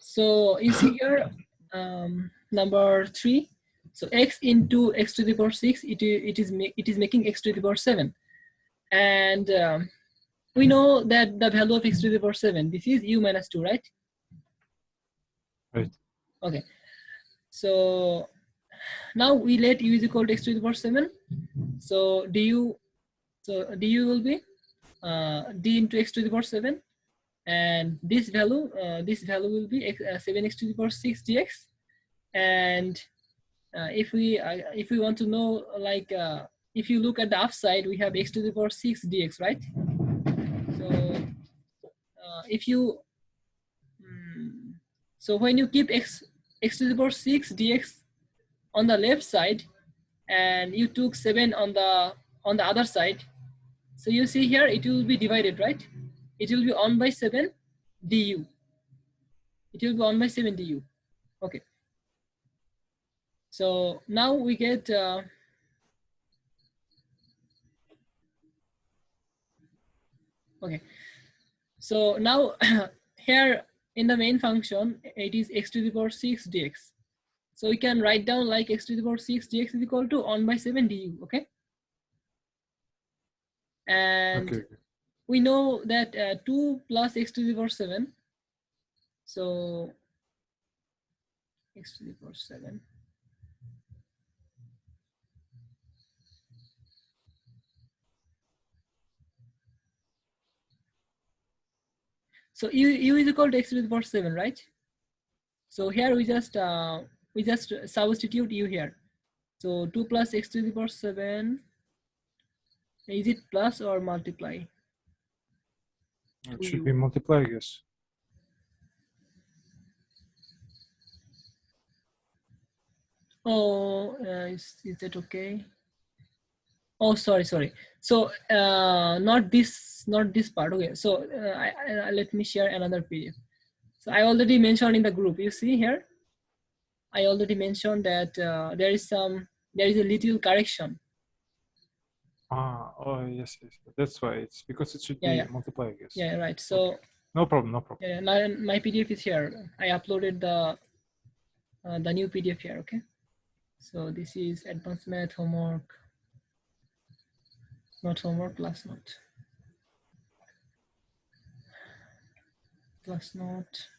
So you see here, number 3. So x into x to the power 6, it is making x to the power 7, and we know that the value of x to the power 7, this is u minus 2, right? Right. Okay. So now we let u is equal to x to the power 7. So du will be d into x to the power 7, and this value will be 7x to the power 6 dx. And if we want to know, like if you look at the upside, we have x to the power 6 dx, right? So if you so when you keep x to the power 6 dx on the left side, and you took 7 on the other side, so you see here it will be divided, right? It will be 1 by 7 du. It will be 1 by 7 du. Okay. So now we get okay. So now here in the main function, it is x to the power 6 dx. So we can write down like x to the power 6 dx is equal to 1 by 7 du. Okay. And Okay. we know that 2 plus x to the power 7. So x to the power 7. So u is equal to x to the power 7, right? So here we just substitute u here. So 2 plus x to the power 7. Is it plus or multiply? It should be multiply, I guess. Oh, is that okay? Oh, sorry. So not this part. Okay. So let me share another PDF. So I already mentioned in the group. You see here, I already mentioned that there is a little correction. Oh yes. That's why it's because it should be multiply, I guess. Yeah, right. So okay. No problem. Yeah, my PDF is here. I uploaded the new PDF here. Okay. So this is advanced math homework. Not homework, class note. Class note.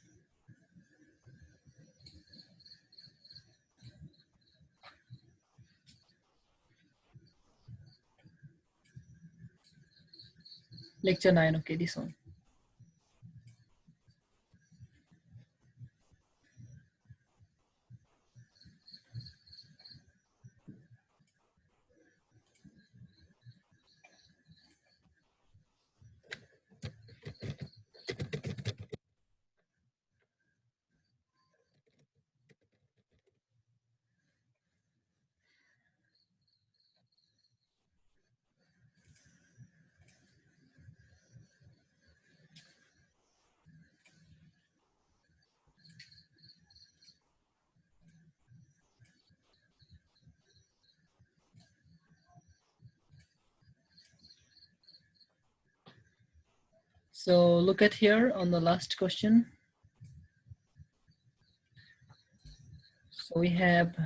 Lecture 9, okay, this one. So look at here on the last question. So we have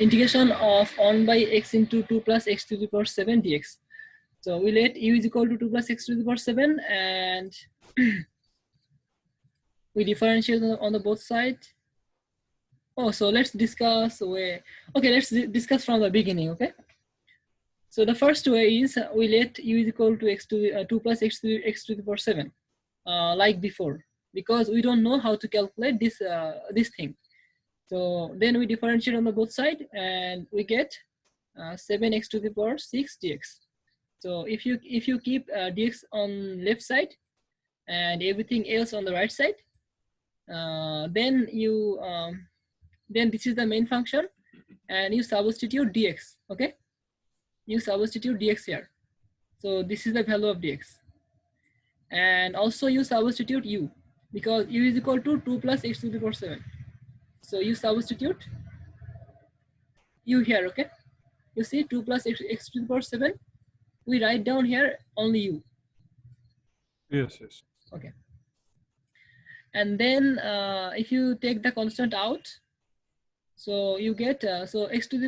integration of 1 by x into 2 plus x to the power 7 dx. So we let u is equal to 2 plus x to the power 7, and we differentiate on the both sides. Oh, so let's discuss let's discuss from the beginning, okay? So the first way is we let u is equal to x to 2 plus x to the power 7, like before, because we don't know how to calculate this thing. So then we differentiate on the both side, and we get 7x to the power 6 dx. So if you keep dx on left side and everything else on the right side, then this is the main function, and you substitute dx. Okay, you substitute dx here. So this is the value of dx, and also you substitute u, because u is equal to 2 plus x to the power 7. So you substitute u here. Okay, you see 2 plus x to the power 7, we write down here only u. Yes, yes. Okay. And then if you take the constant out, so you get so x to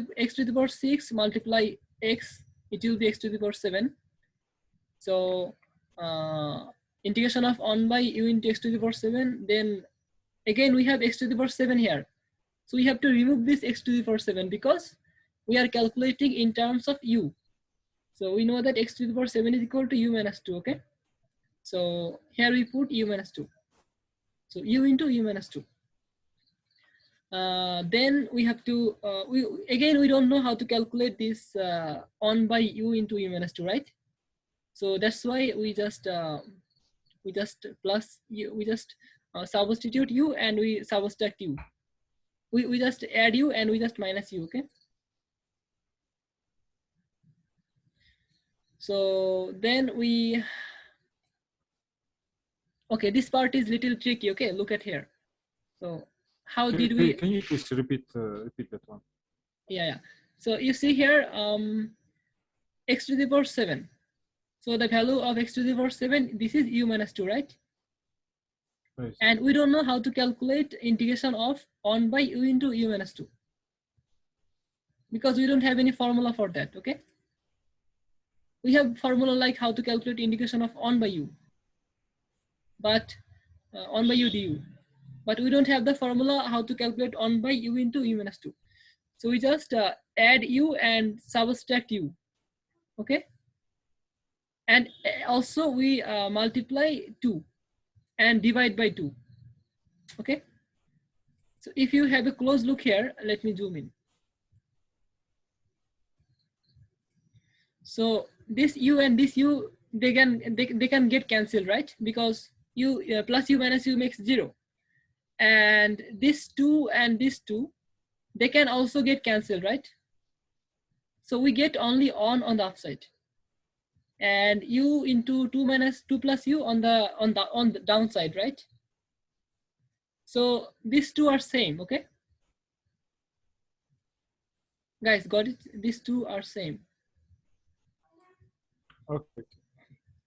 the power 6 multiply x, it will be x to the power 7. So integration of 1 by u into x to the power 7, then again we have x to the power 7 here. So we have to remove this x to the power 7 because we are calculating in terms of u. So we know that x to the power 7 is equal to u minus 2, okay? So here we put u minus 2. So u into u minus 2. Then we have to, we don't know how to calculate this 1 by u into u minus 2, right? So that's why we just plus u, we just substitute u and we subtract u. We just add u and we just minus u, okay? So then we, okay, this part is little tricky, okay? Look at here. So how did we? Can you please repeat that one? Yeah. So you see here, x to the power 7. So the value of x to the power 7, this is u minus 2, right? Right. And we don't know how to calculate integration of 1 by u into u minus 2 because we don't have any formula for that, okay? We have formula like how to calculate integration of 1 by u, but 1 by u du, but we don't have the formula how to calculate 1 by u into u minus 2. So we just add u and subtract u, okay? And also we multiply 2 and divide by 2, okay? So if you have a close look here, let me zoom in. So this u and this u, they can get cancelled, right? Because u plus u minus u makes 0. And this 2 and this 2, they can also get cancelled, right? So we get only on the upside. And u into 2 minus 2 plus u on the downside, right? So these two are same, okay? Guys, got it? These two are same. Okay.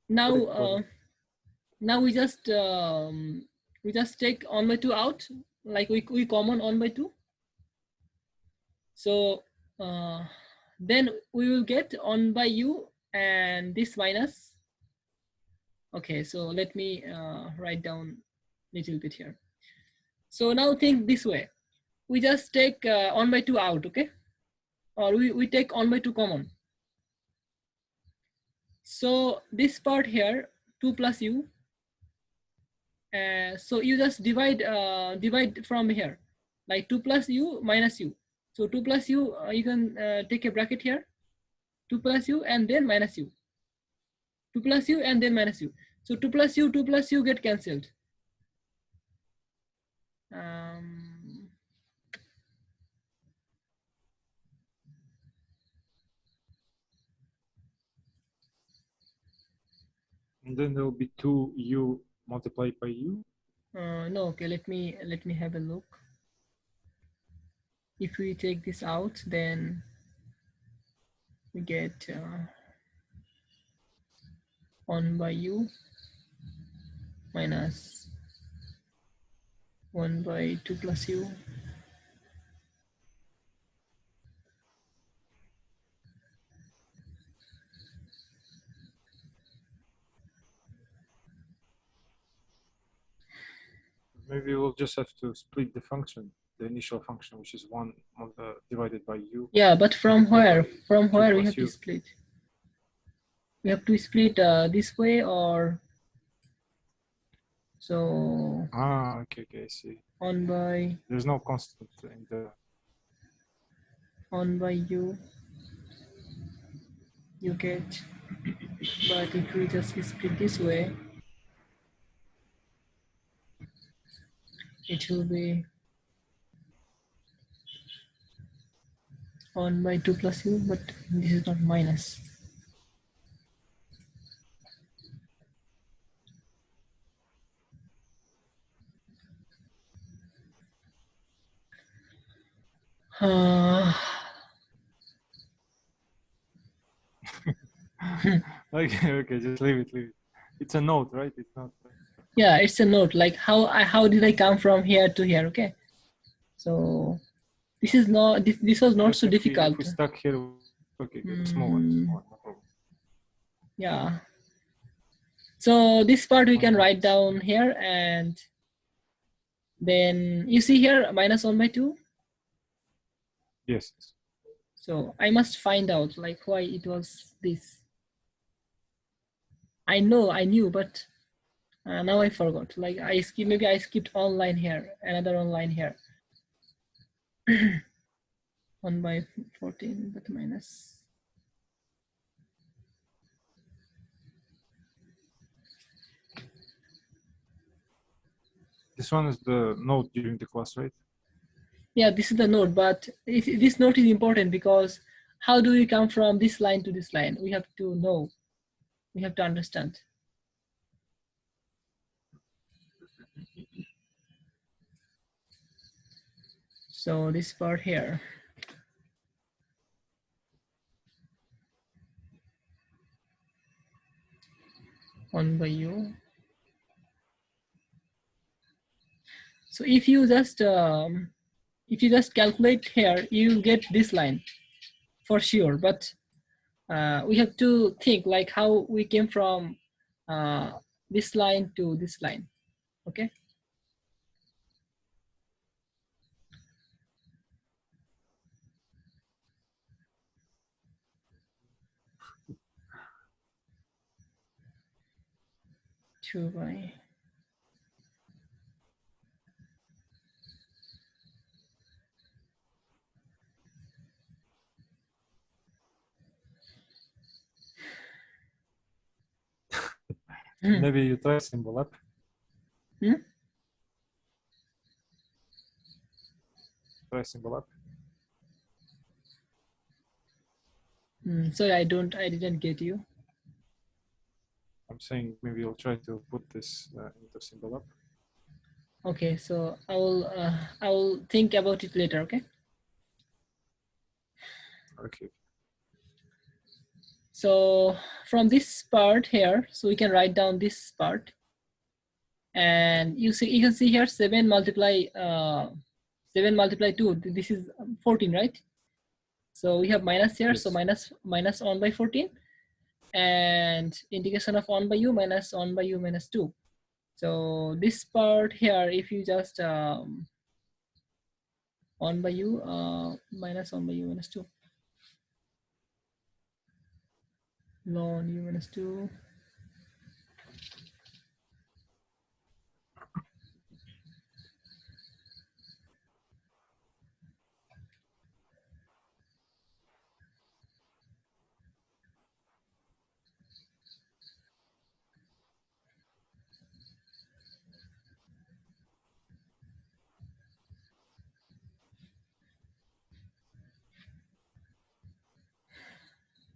Now, now we just take 1 by 2 out, like we common 1 by 2. So then we will get 1 by u and this minus. Okay, so let me write down a little bit here. So now think this way. We just take 1 by 2 out, okay? Or we take 1 by 2 common. So this part here, 2 plus u. So you just divide from here, like 2 plus u minus u. So 2 plus u, you can take a bracket here, 2 plus u and then minus u. 2 plus u and then minus u. So 2 plus u get cancelled. And then there will be 2u multiplied by u. No, okay, let me have a look. If we take this out, then we get 1 by u minus 1 by 2 plus u. Maybe we'll just have to split the function, the initial function, which is 1 divided by u. Yeah, but from where? From where we have u. to split? We have to split this way or so. Ah, okay, I see. 1 by. There's no constant in the. 1 by u. You get, but if we just split this way, it will be 1 by 2 plus u, but this is not minus. Okay, just leave it, leave it. It's a note, right? It's not. Yeah, it's a note, like how did I come from here to here, okay? So this is not, this was not Just so if we difficult. stuck here, okay, good. Small one, small one, no problem. Yeah. So this part we can One write down here, and then you see here minus 1 by 2. Yes. So I must find out like why it was this. I knew, but now I forgot. Like maybe I skipped one line here, another one line here. 1 by 14, but minus. This one is the note during the class, right? Yeah, this is the note, but this note is important because how do we come from this line to this line? We have to know, we have to understand. So this part here. One by u. So if you just calculate here, you get this line for sure. But we have to think like how we came from this line to this line. Okay. Two by. Maybe you try symbol up. Try symbol up. Sorry, I didn't get you. I'm saying maybe you'll try to put this into symbol up. Okay, so I will think about it later. Okay. Okay. So from this part here, so we can write down this part, and you can see here 7 multiply 2. This is 14, right? So we have minus here, Yes. so minus 1 by 14, and integration of 1 by u minus 1 by u minus 2. So this part here, if you just 1 by u minus 1 by u minus 2, ln u minus 2.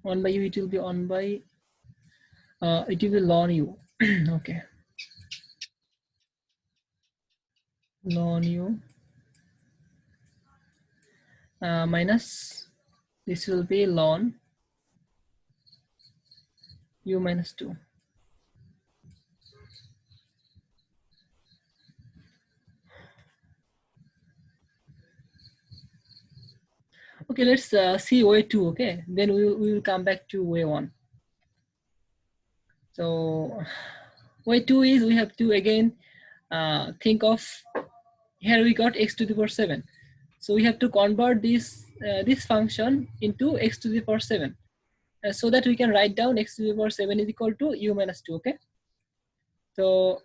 One by u, it will be 1 by it will be ln u. Okay, ln u minus, this will be ln u minus 2. Okay, let's see way 2. Okay, then we will come back to way 1. So way 2 is we have to again think of, here we got x to the power 7. So we have to convert this this function into x to the power 7, so that we can write down x to the power 7 is equal to u minus 2. Okay. So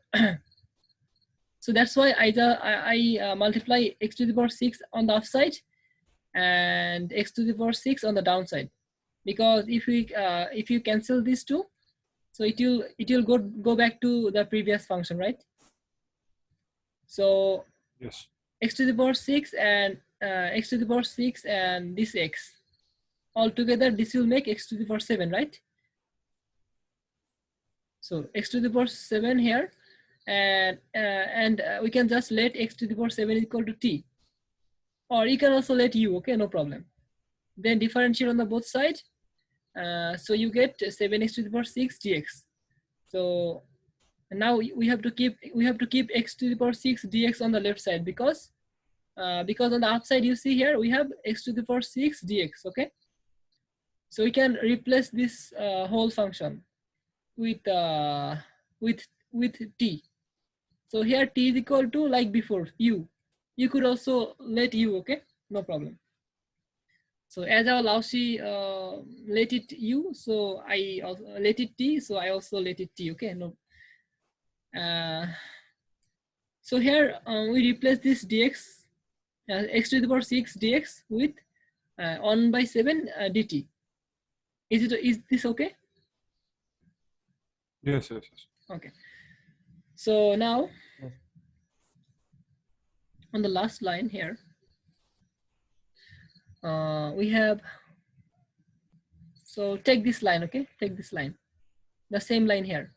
so that's why I multiply x to the power 6 on the upside and x to the power 6 on the downside, because if you cancel these two, so it will go back to the previous function, right? So Yes. x to the power 6 and x to the power 6 and this x all together, this will make x to the power 7, right? So x to the power 7 here, and we can just let x to the power 7 equal to t, or you can also let u. Okay, no problem. Then differentiate on the both sides, So you get 7x to the power 6 dx. So now we have to keep x to the power 6 dx on the left side, because on the outside you see here we have x to the power 6 dx. Okay, so we can replace this whole function with t. So here t is equal to, like before, u. You could also let u. Okay, no problem. So as our Laoshi let it u, so I also let it t, so I also let it t. Okay, no. So here we replace this dx, x to the power 6 dx with 1 by 7 dt. Is this okay? Yes. Okay. So now on the last line here, we have, so take this line, okay? Take this line, the same line here.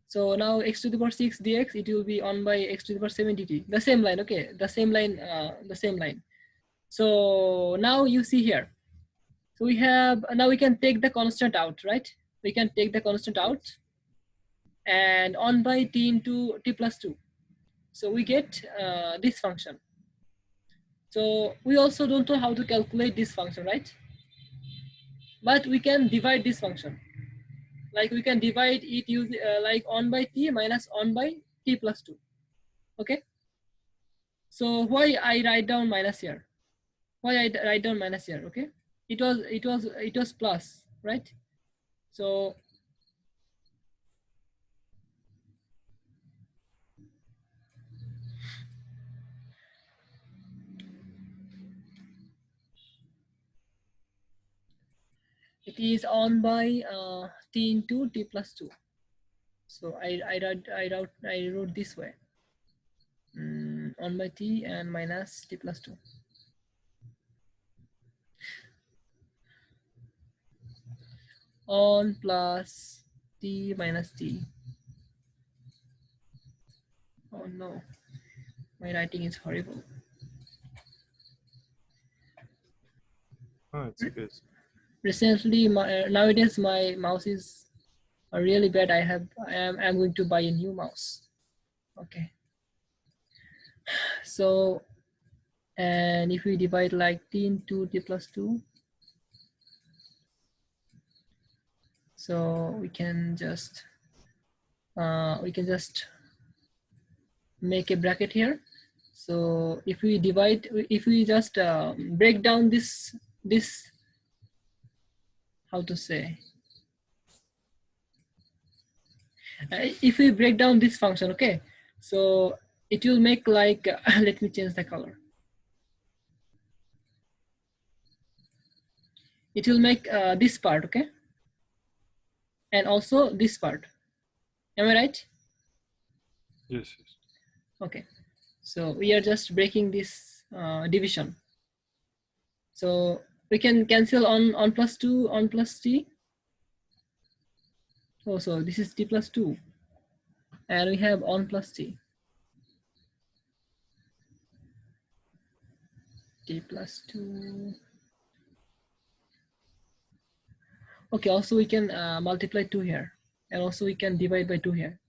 So now x to the power 6 dx, it will be 1 by x to the power 7 dt. The same line, okay? The same line. So now you see here. So we have, now we can take the constant out, right? We can take the constant out, and 1 by t into t plus 2. So we get this function. So we also don't know how to calculate this function, right? But we can divide this function. Like we can divide it using like 1 by t minus 1 by t plus 2. Okay. So why I write down minus here? Why I write down minus here? Okay. It was plus, right? So it is 1 by t into t plus 2. So I wrote this way. 1 by t and minus t plus 2. 1 plus t minus t. Oh no, my writing is horrible. Oh, it's good. Recently, nowadays my mouse is really bad. I'm going to buy a new mouse. Okay. So, and if we divide like t into t plus 2, so we can just make a bracket here. So if we just break down this, how to say, if we break down this function, okay, so it will make like let me change the color. It will make this part, okay, and also this part. Am I right? Yes. Okay, so we are just breaking this division. So we can cancel on plus 2 on plus t. Oh, so this is t plus 2, and we have on plus t. T plus 2. Okay, also we can multiply 2 here, and also we can divide by 2 here.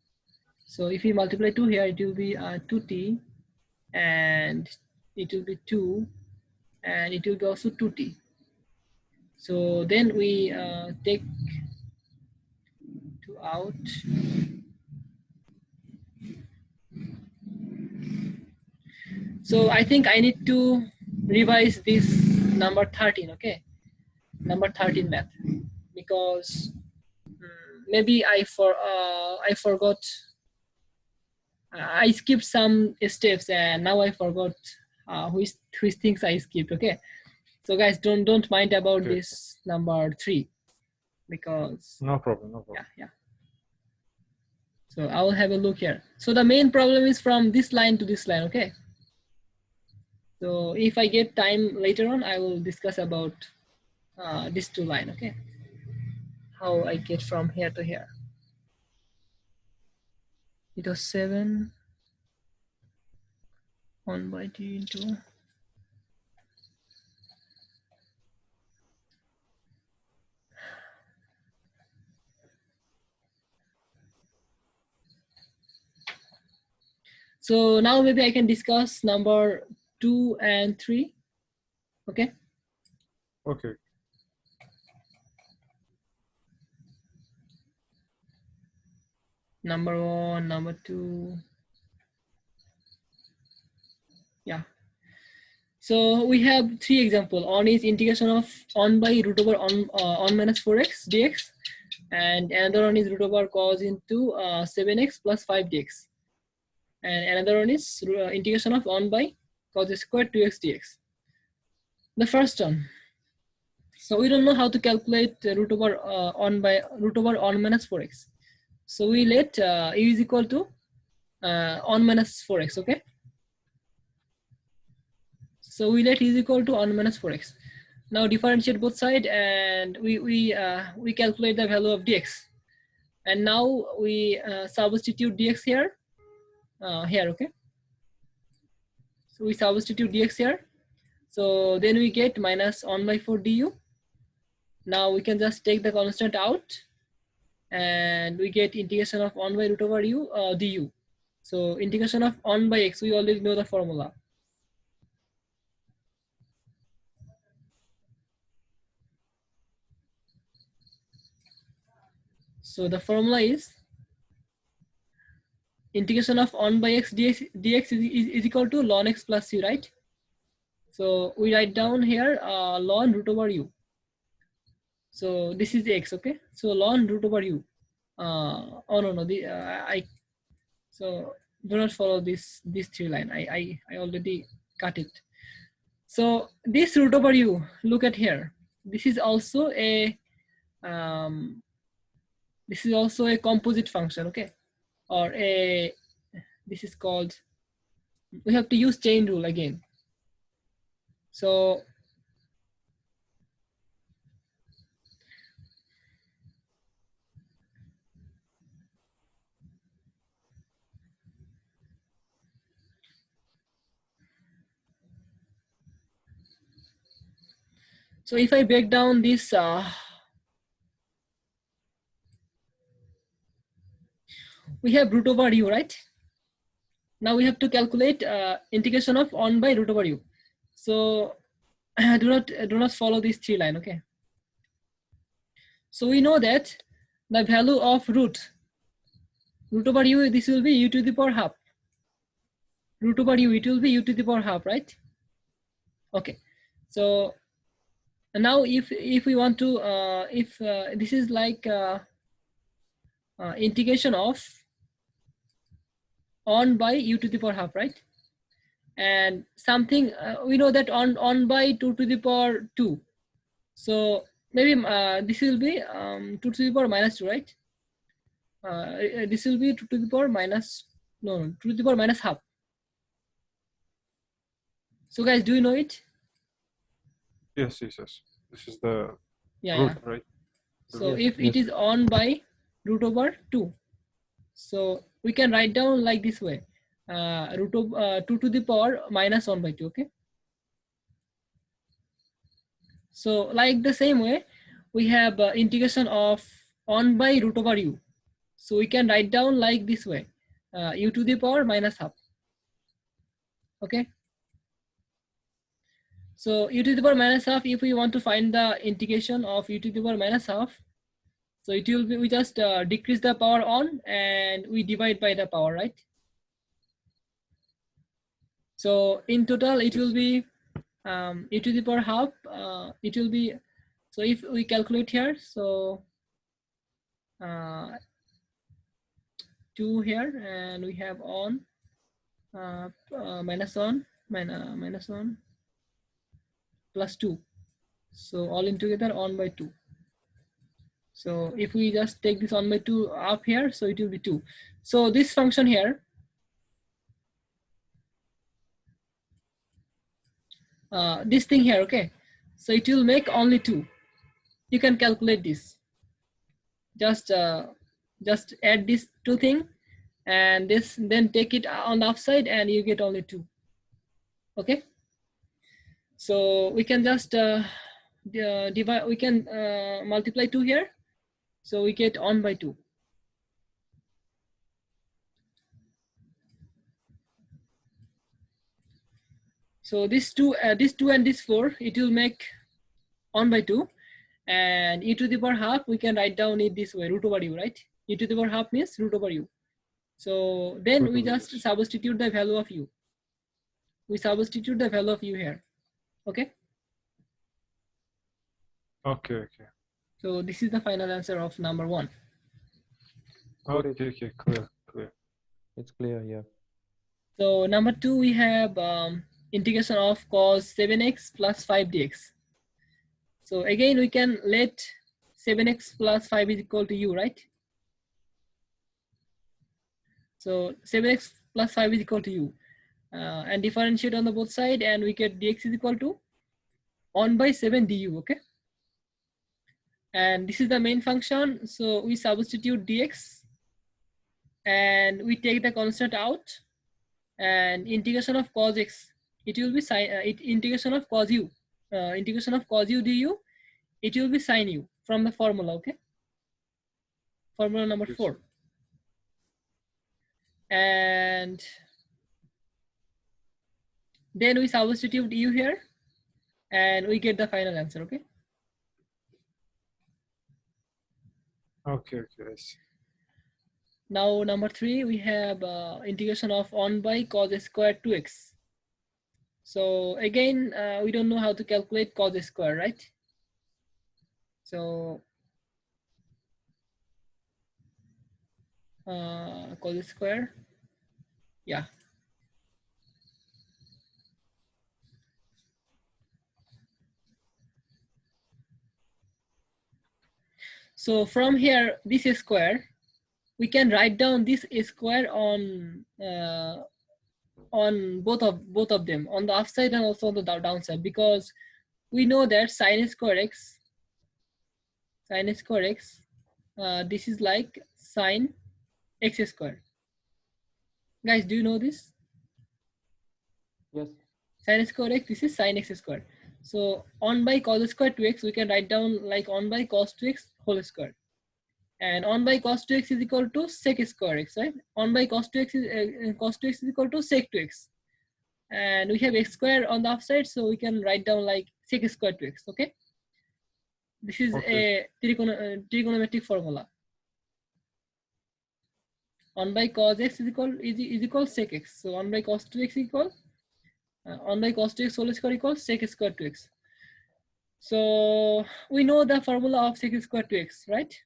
So if we multiply 2 here, it will be 2t, and it will be 2, and it will be also 2t. So then we take 2 out. So I think I need to revise this number 13, okay? Number 13 math, because maybe I forgot. I skipped some steps, and now I forgot which things I skipped. Okay, so guys, don't mind about Okay. this number 3, because No problem. yeah. So I will have a look here. So the main problem is from this line to this line. Okay. So if I get time later on, I will discuss about these 2 line. Okay. How I get from here to here. It was 7 1 by t into So now maybe I can discuss number 2 and 3. Okay. Okay. Number 1, number 2. Yeah. So we have 3 examples. One is integration of 1 by root over 1 minus 4x dx, and another one is root over cos into 7x plus 5 dx, and another one is integration of 1 by cos squared 2x dx. The first one. So we don't know how to calculate root over 1 minus 4x. So we let u is equal to 1 minus 4x. Okay. So we let u is equal to 1 minus 4x. Now differentiate both sides, and we calculate the value of dx. And now we substitute dx here. Okay. So we substitute dx here. So then we get minus 1 by 4 du. Now we can just take the constant out, and we get integration of 1 by root over u du. So integration of 1 by x, we already know the formula. So the formula is integration of 1 by x dx is equal to ln x plus u, right? So we write down here ln root over u. So this is x, okay? So ln root over u. Oh no, so do not follow this 3 line. I already cut it. So this root over u, look at here. This is also a composite function, okay? Or this is called, we have to use chain rule again. So if I break down this, we have root over u, right? Now we have to calculate integration of 1 by root over u. So do not follow this 3 line, okay? So we know that the value of root over u, this will be u to the power half. Root over u, it will be u to the power half, right? Okay. So now if we want to, this is like integration of 1 by u to the power half, right? And something we know that 1 by 2 to the power 2. So maybe this will be 2 to the power minus 2, right? This will be 2 to the power minus, no, 2 to the power minus half. So guys, do you know it? Yes. This is the Yeah, root, right? So if it is 1 by root over 2, so we can write down like this way, root of 2 to the power minus 1 by 2, okay? So like the same way, we have integration of 1 by root over u. So we can write down like this way, u to the power minus half, okay? So u to the power minus half, if we want to find the integration of u to the power minus half, so it will be, we just decrease the power on and we divide by the power, right? So in total, it will be e to the power half. It will be, so if we calculate here, so 2 here, and we have on minus 1 plus 2. So all in together 1 by 2. So if we just take this 1 by 2 up here, so it will be 2. So this function here, this thing here, okay? So it will make only 2. You can calculate this. Just add this 2 thing, and this, then take it on the upside, and you get only 2. Okay. So we can just divide. We can multiply 2 here. So we get 1 by 2. So this 2 and this 4, it will make 1 by 2, and e to the power half, we can write down it this way, root over u, right? E to the power half means root over u. So then Root we over just yes. substitute the value of u. We substitute the value of u here. Okay. Okay, okay. So this is the final answer of number 1. Got it. Okay, okay, clear, clear. It's clear, yeah. So number 2, we have integration of cos 7x plus 5 dx. So again, we can let 7x plus 5 is equal to u, right? So 7x plus 5 is equal to u. And differentiate on the both side, and we get dx is equal to 1 by 7 du, okay? And this is the main function. So we substitute dx, and we take the constant out, and integration of cos x, it will be sine, integration of cos u, integration of cos u du, it will be sine u from the formula, okay? Formula number Yes. 4. And then we substitute u here, and we get the final answer, okay? Okay, okay, I see. Now number 3, we have integration of 1 by cos square 2x. So again, we don't know how to calculate cos square, right? So cos square, yeah. So from here, this square, we can write down this square on both of them, on the upside and also on the downside, because we know that sine square x, this is like sine x square. Guys, do you know this? Yes. Sine square x, this is sine x square. So 1 by cos square 2x, we can write down like 1 by cos 2x whole square. And 1 by cos 2x is equal to sec square x, right? 1 by cos 2x is equal to sec 2x. And we have x square on the upside, so we can write down like sec square 2x, okay? This is Okay. a trigonometric formula. 1 by cos x is equal sec x. So 1 by cos 2x equal 1 by cos 2x whole square equals sec square 2x. So we know the formula of sec square 2x, right?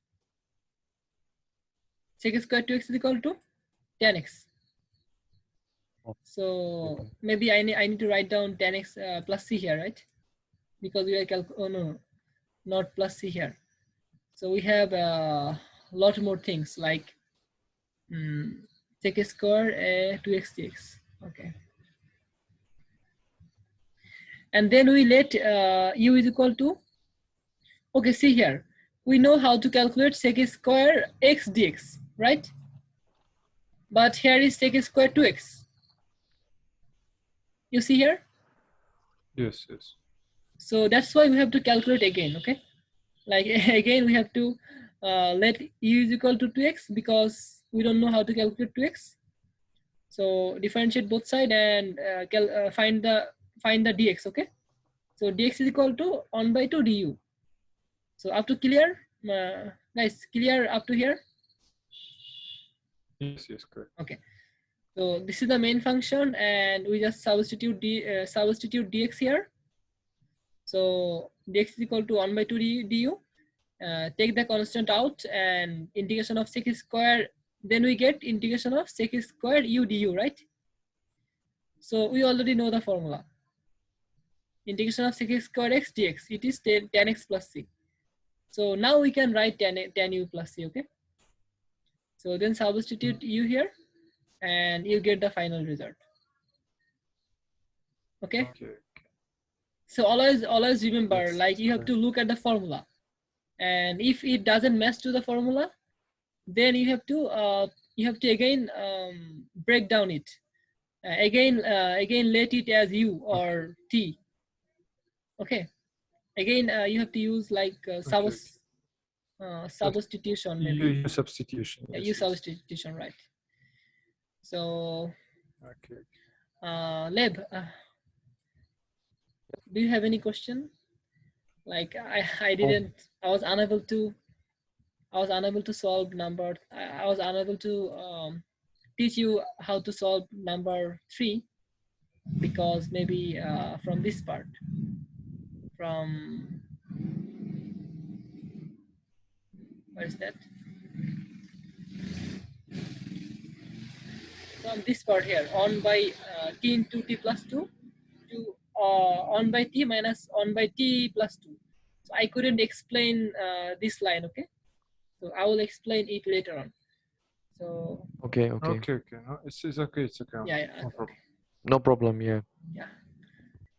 Sec square 2x is equal to tan x. So Okay. maybe I need to write down tan x plus c here, right? Because we are no, not plus c here. So we have a lot more things like sec square 2x dx. Okay. And then we let u is equal to, okay, see here. We know how to calculate sec square x dx, right? But here is sec square 2x. You see here? Yes, yes. So that's why we have to calculate again, okay? Like again, we have to let u is equal to 2x because we don't know how to calculate 2x. So differentiate both sides and find the dx, okay? So dx is equal to 1 by 2 du. So up to clear? Guys, clear up to here? Yes, yes, correct. Okay. So this is the main function, and we just substitute dx here. So dx is equal to 1 by 2 du. Take the constant out and integration of sec square. Then we get integration of sec square u du, right? So we already know the formula. Integration of sec square x dx. It is tan x plus c. So now we can write tan u plus c, okay? So then substitute u here, and you get the final result. Okay. Okay. So always remember, Yes, like you have to look at the formula, and if it doesn't match to the formula, then you have to again break down it. Again let it as u or t. Okay. Again you have to use like substitution maybe. U substitution. Yeah, Yes, u yes. substitution, right? So Okay. Leb, Do you have any question? Like I was unable to solve number. I was unable to teach you how to solve number 3 because maybe from this part, from where is that? From this part here, on by t into t plus 2 to on by t minus on by t plus 2. So I couldn't explain this line, okay? So I will explain it later on. So Okay. Okay. No, it's okay. It's okay. yeah, No okay. problem. No problem. Yeah. Yeah.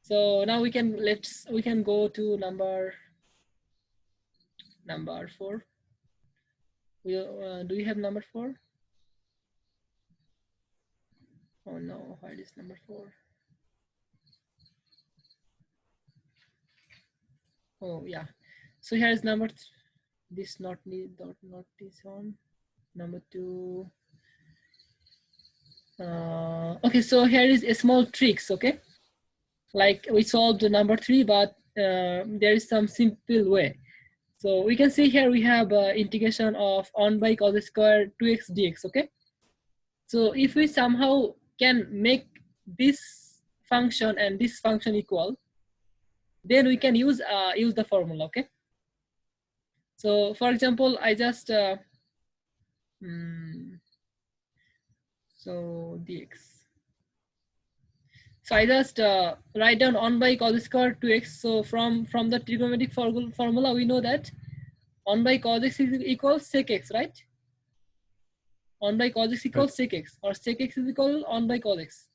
So now we can go to number 4. Do you have number 4? Oh no, where is number 4? Oh yeah. So here is number this not this one. Number 2. Okay, so here is a small tricks, okay? Like we solved the number 3, but there is some simple way. So we can see here we have integration of 1 by cos square 2x dx, okay? So if we somehow can make this function and this function equal, then we can use the formula, okay? So for example, I just so dx. So I just write down 1 by cos square 2x. So from the trigonometric formula, we know that 1 by cos x is equals sec x, right? 1 by cos x equals sec x, or sec x is equal 1 by cos x.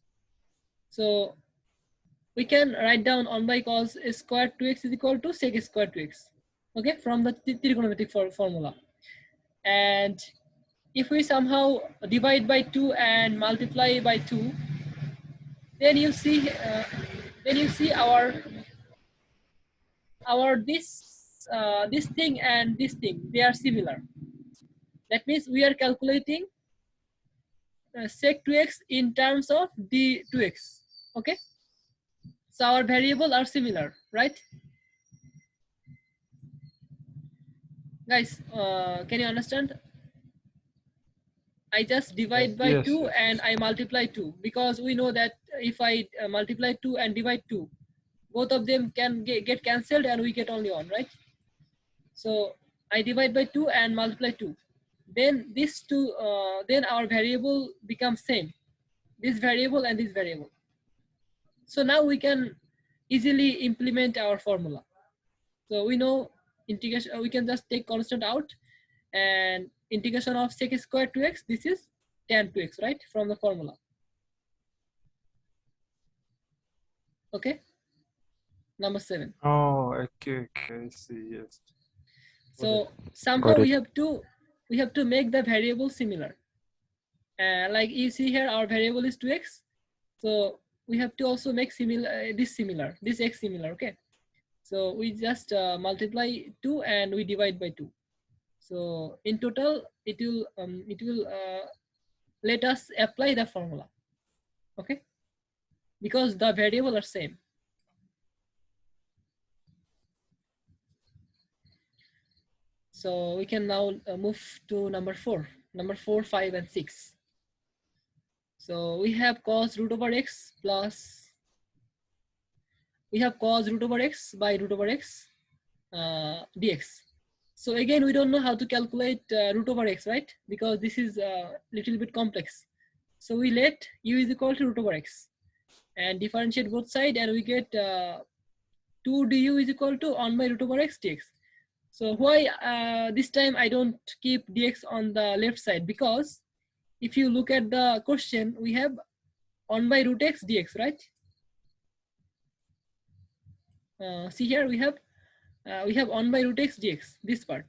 So we can write down 1 by cos square 2x is equal to sec square 2x, okay, from the trigonometric formula. And if we somehow divide by 2 and multiply by 2, then you see our this thing and this thing, they are similar. That means we are calculating sec 2x in terms of d 2x, okay? So our variables are similar, right? Guys, can you understand? I just divide by Yes, 2 yes. and I multiply 2, because we know that if I multiply 2 and divide 2, both of them can get cancelled and we get only 1, right? So I divide by 2 and multiply 2. Then these two, then our variable becomes same. This variable and this variable. So now we can easily implement our formula. So we know integration, we can just take constant out, and integration of sec square 2x, this is tan 2x, right, from the formula. Okay, number 7. Oh, okay. I see. Yes. So somehow we have to make the variable similar. Like you see here, our variable is 2x, so we have to also make similar this x similar, okay? So we just multiply 2 and we divide by 2. So in total, it will let us apply the formula, okay? Because the variable are same. So we can now move to number 4, 5, and 6. So we have cos root over x plus, we have cos root over x by root over x dx. So again, we don't know how to calculate root over x, right? Because this is a little bit complex. So we let u is equal to root over x and differentiate both sides, and we get 2 du is equal to 1 by root over x dx. So why this time I don't keep dx on the left side? Because if you look at the question, we have 1 by root x dx, right? See here, we have 1 by root x dx, this part,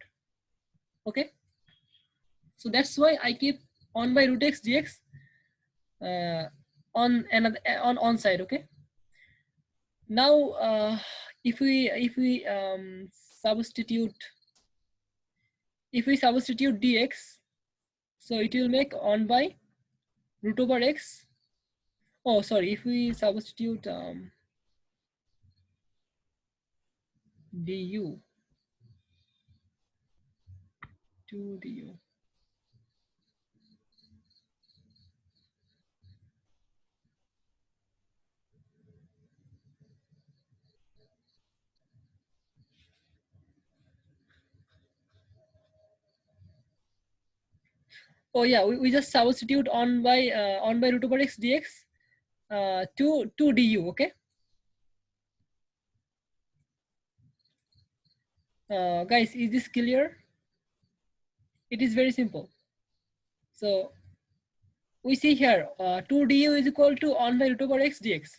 okay? So that's why I keep 1 by root x dx on another on side, okay? Now if we substitute dx, so it will make 1 by root over x. Oh, sorry, if we substitute du. 2 du. Oh yeah, we just substitute on by root over x dx to 2 du. Okay. Guys, is this clear? It is very simple. So we see here 2 du is equal to on by root over x dx.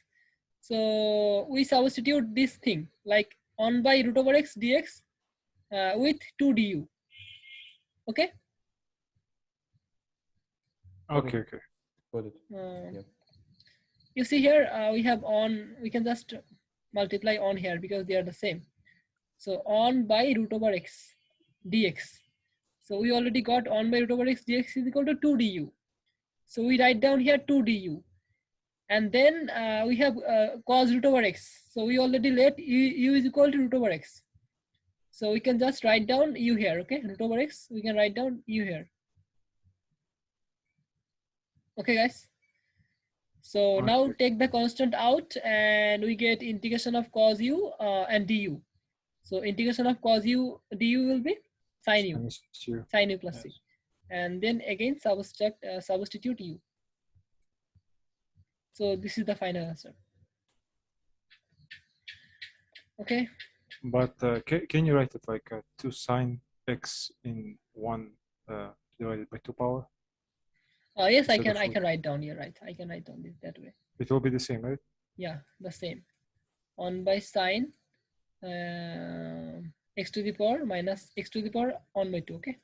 So we substitute this thing like on by root over x dx with 2 du. Okay. Okay, okay. Got it. Yep. You see here we have on, we can just multiply on here because they are the same. So on by root over x dx. So we already got on by root over x dx is equal to 2 du. So we write down here 2 du. And then we have cos root over x. So we already let u is equal to root over x. So we can just write down u here, okay? Root over x, we can write down u here. Okay, guys. So Okay. now take the constant out and we get integration of cos u and du. So integration of cos u du will be sine u, sine u plus Yes. c. And then again substitute u. So this is the final answer. Okay. But can you write it like 2 sine x in 1 divided by 2 power? Yes, I Instead can of write down here, right? I can write down this that way. It will be the same, right? Yeah, the same. On by sine x to the power minus x to the power on by 2, okay?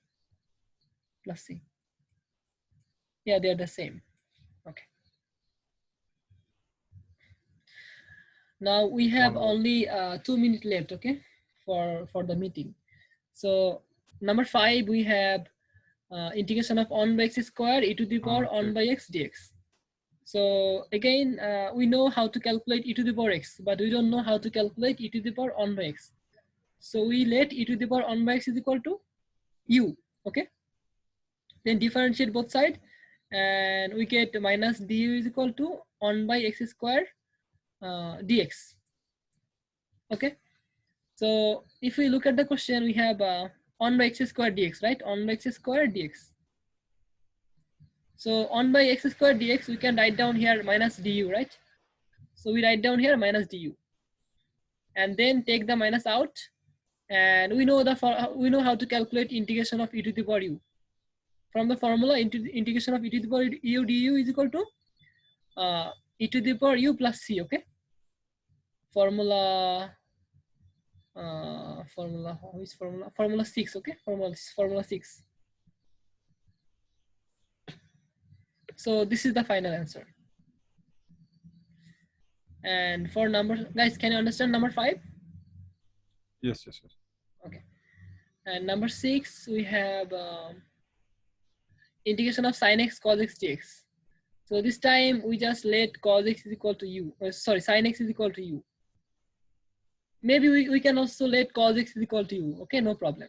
Plus c. Yeah, they are the same. Okay. Now we have only 2 minutes left, okay, for the meeting. So number 5, we have integration of on by x square e to the power on by x dx. So again, we know how to calculate e to the power x, but we don't know how to calculate e to the power on by x. So we let e to the power on by x is equal to u, okay? Then differentiate both sides and we get minus du is equal to on by x square dx. Okay, so if we look at the question, we have on by x square dx, right? On by x square dx. So on by x square dx, we can write down here minus du, right? So we write down here minus du, and then take the minus out, and we know how to calculate integration of e to the power u. From the formula, integration of e to the power u du is equal to e to the power u plus c. Okay, formula. Formula 6. Okay, formula 6. So this is the final answer. And for number, guys, can you understand number 5? Yes, yes, yes. Okay. And number 6, we have integration of sine x cos x dx. So this time we just let cos x is equal to u. Sine x is equal to u. Maybe we can also let cos x is equal to u. Okay, no problem.